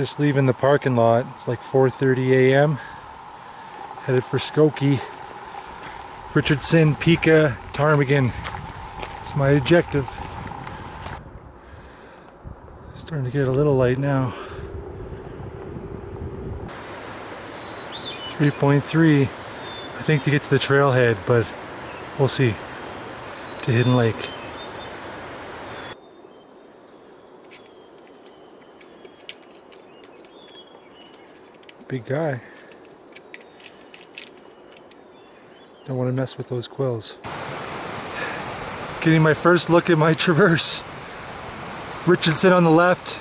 Just leaving the parking lot. It's like 4:30 a.m. Headed for Skoki. Richardson, Pika, Ptarmigan. It's my objective. Starting to get a little light now. 3.3. I think to get to the trailhead, but we'll see. To Hidden Lake. Big guy. Don't want to mess with those quills. Getting my first look at my traverse. Richardson on the left,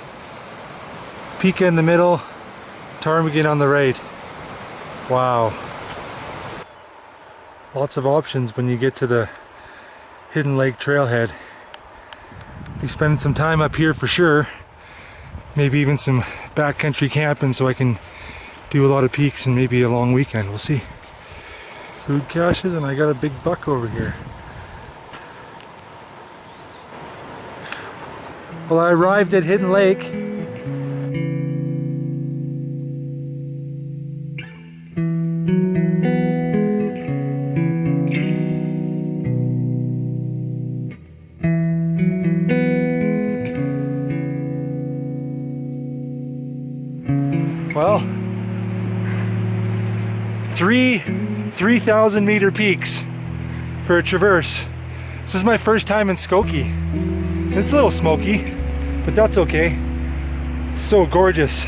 Pika in the middle, Ptarmigan on the right. Wow. Lots of options when you get to the Hidden Lake trailhead. Be spending some time up here for sure. Maybe even some backcountry camping so I can do a lot of peaks and maybe a long weekend. We'll see. Food caches, and I got a big buck over here. Well, I arrived at Hidden Lake. Well, 3,000 meter peaks for a traverse. This is my first time in Skoki. It's a little smoky, but that's okay. It's so gorgeous.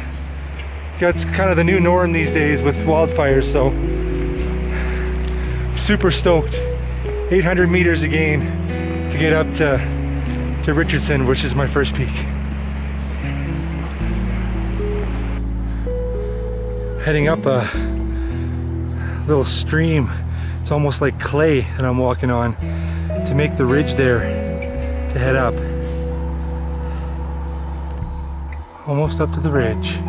That's kind of the new norm these days with wildfires, so super stoked. 800 meters again to get up to Richardson, which is my first peak. Heading up a little stream. It's almost like clay that I'm walking on to make the ridge there to head up. Almost up to the ridge.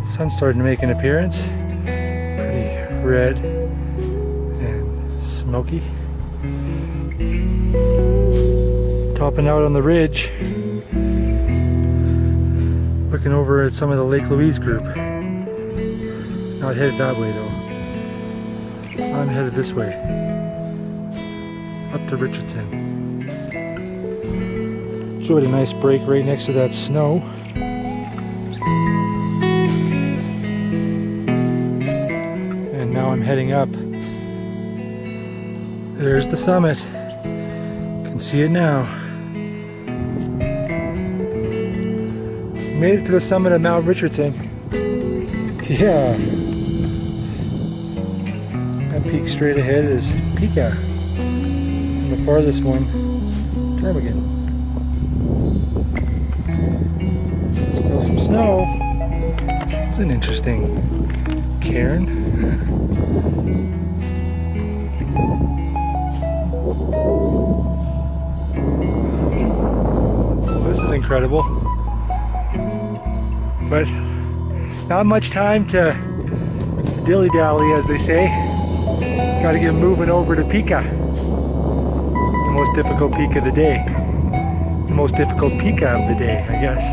Sun's starting to make an appearance. Pretty red and smoky. Topping out on the ridge. Looking over at some of the Lake Louise group. Not headed that way though. I'm headed this way. Up to Richardson. Enjoyed a nice break right next to that snow. And now I'm heading up. There's the summit. You can see it now. Made it to the summit of Mount Richardson. Yeah. That peak straight ahead is Pika. And the farthest one, Ptarmigan. Still some snow. It's an interesting cairn. Well, this is incredible. But not much time to dilly-dally, as they say. Gotta get moving over to Pika. The most difficult peak of the day. The most difficult Pika of the day, I guess.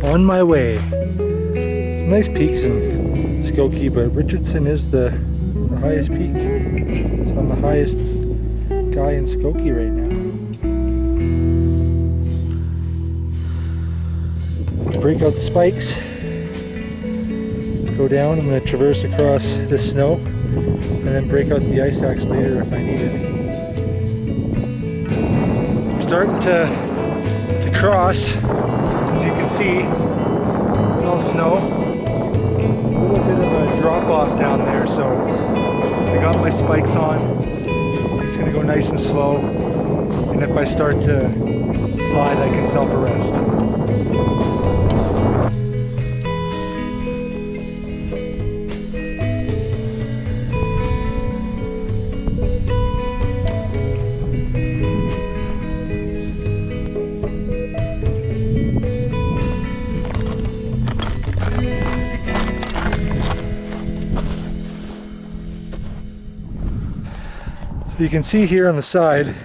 On my way. Some nice peaks in Skoki, but Richardson is the highest peak. So I'm the highest guy in Skoki right now. Break out the spikes, go down. I'm going to traverse across this snow and then break out the ice axe later if I need it. I'm starting to cross, as you can see. It's all snow. A little bit of a drop off down there, so I got my spikes on. It's going to go nice and slow, and if I start to slide I can self-arrest. So you can see here on the side,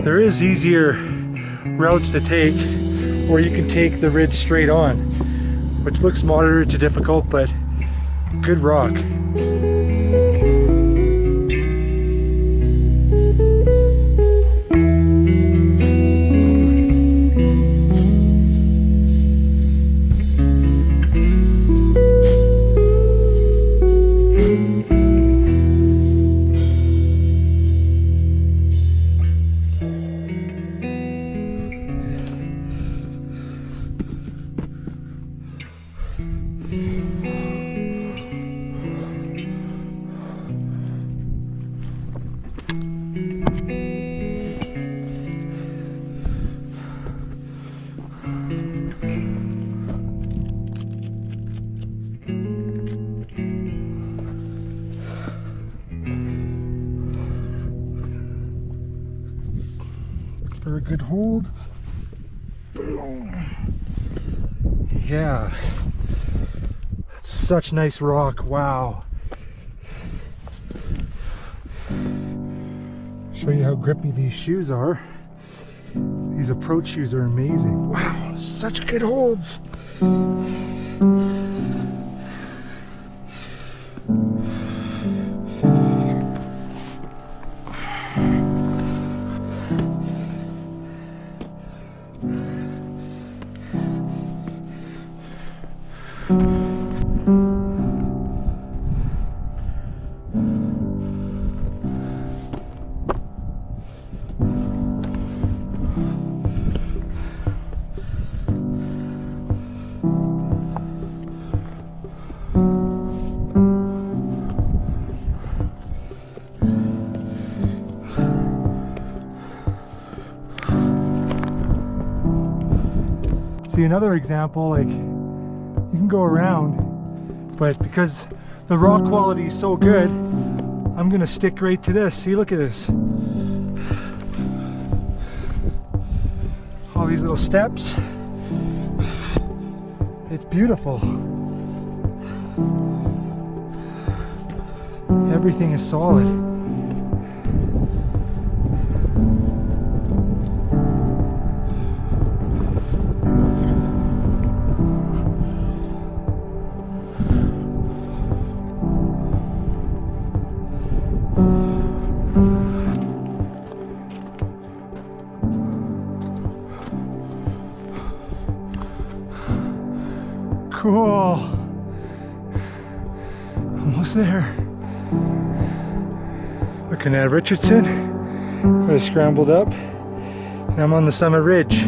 There is easier routes to take, or you can take the ridge straight on, which looks moderate to difficult, but good rock. For a good hold. Yeah, that's such nice rock. Wow. Show you how grippy these shoes are. These approach shoes are amazing. Wow, such good holds. See, another example, like, you can go around, but because the rock quality is so good, I'm gonna stick right to this. See, look at this. All these little steps. It's beautiful. Everything is solid. Cool. Almost there. Looking at Richardson. I scrambled up and I'm on the summit ridge.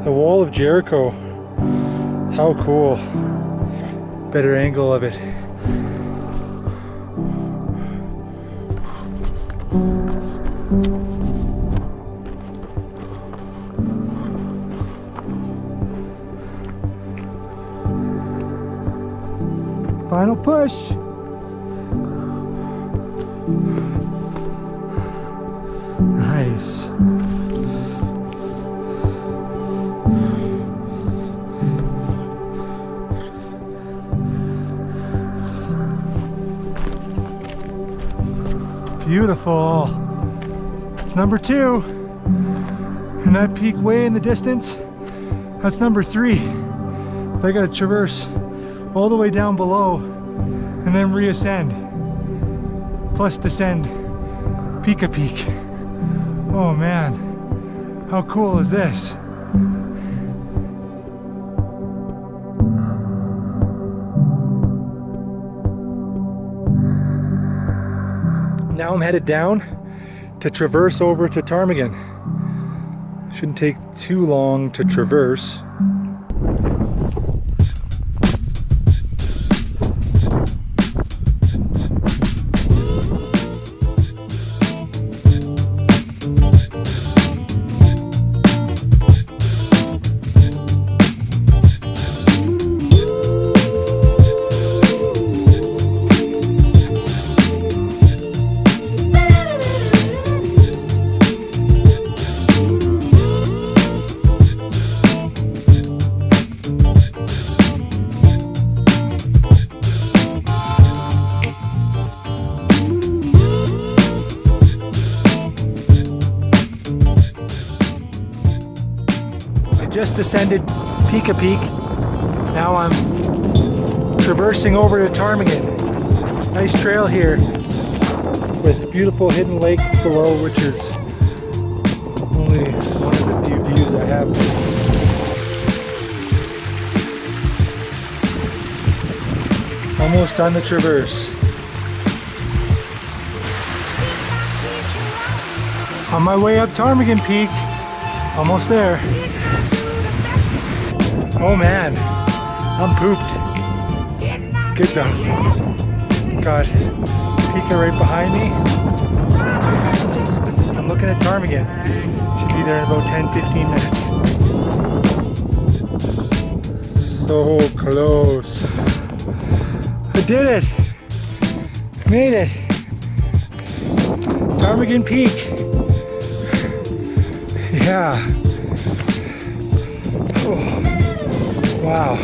The wall of Jericho. How cool. Better angle of it. Final push. Nice. Beautiful. It's number 2. And that peak way in the distance, that's number 3. I gotta traverse all the way down below and then reascend, plus descend Pika Peak. Oh man, how cool is this? Now I'm headed down to traverse over to Ptarmigan. Shouldn't take too long to traverse. just descended Pika Peak. Now I'm traversing over to Ptarmigan. Nice trail here with beautiful hidden lake below, which is only one of the few views I have. Almost done the traverse. On my way up Ptarmigan Peak. Almost there. Oh man, I'm pooped. Good though. Got Pika right behind me. I'm looking at Ptarmigan. Should be there in about 10-15 minutes. So close. I did it! Made it! Ptarmigan Peak. Yeah. Oh. Wow.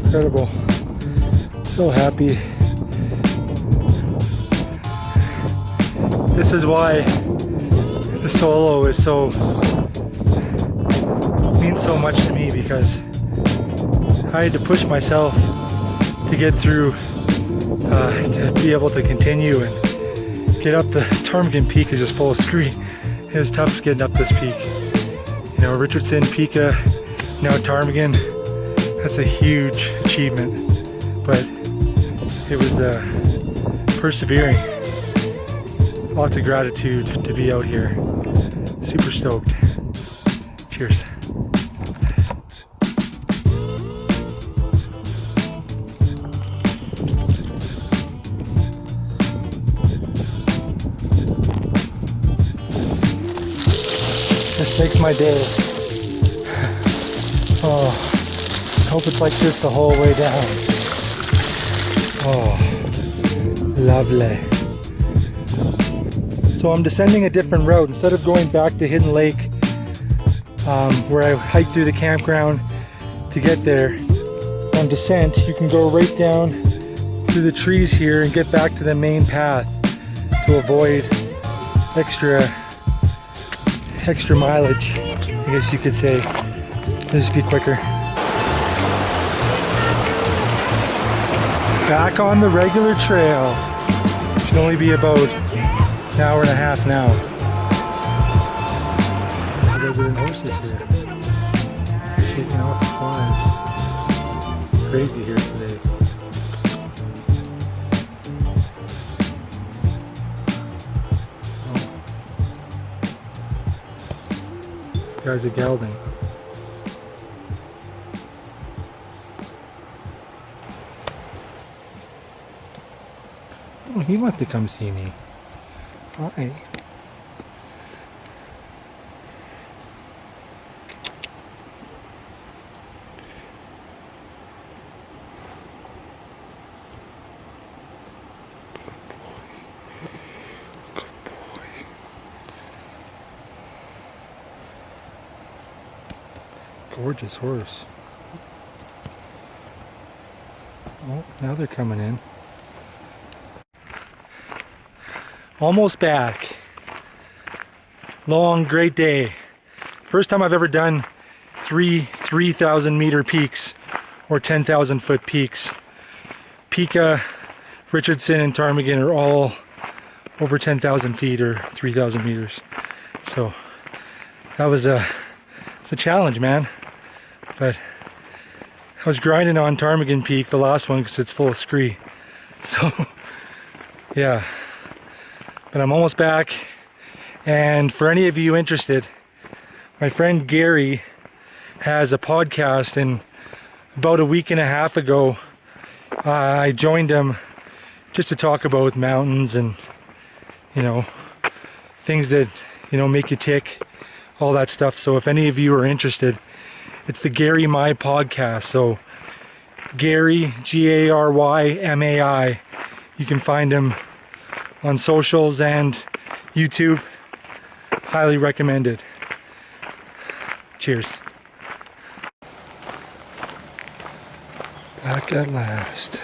Incredible. So happy. This is why the solo is so means so much to me, because I had to push myself to get through, to be able to continue and get up. The Ptarmigan Peak is just full of scree. It was tough getting up this peak. You know, Richardson, Pika, now Ptarmigan. That's a huge achievement, but it was the persevering. Lots of gratitude to be out here. Super stoked. Cheers. This makes my day. Oh, I hope it's like this the whole way down. Oh, lovely. So I'm descending a different route. Instead of going back to Hidden Lake, where I hiked through the campground to get there, on descent, you can go right down through the trees here and get back to the main path to avoid extra mileage, I guess you could say. It'll just be quicker. Back on the regular trail. Should only be about an hour and a half now. Resident horses here. Shaking off the flies. Crazy here today. Guys are gelding. Oh, he wants to come see me. Hi. Gorgeous horse. Oh, now they're coming in. Almost back. Long, great day. First time I've ever done 3,000 meter peaks or 10,000 foot peaks. Pika, Richardson, and Ptarmigan are all over 10,000 feet or 3,000 meters. So that was it's a challenge, man. But I was grinding on Ptarmigan Peak, the last one, because it's full of scree. So yeah, but I'm almost back. And for any of you interested, my friend Gary has a podcast, and about a week and a half ago I joined him just to talk about mountains and, you know, things that, you know, make you tick, all that stuff. So if any of you are interested, it's the Gary My podcast. So Gary, G-A-R-Y-M-A-I. You can find him on socials and YouTube. Highly recommended. Cheers. Back at last.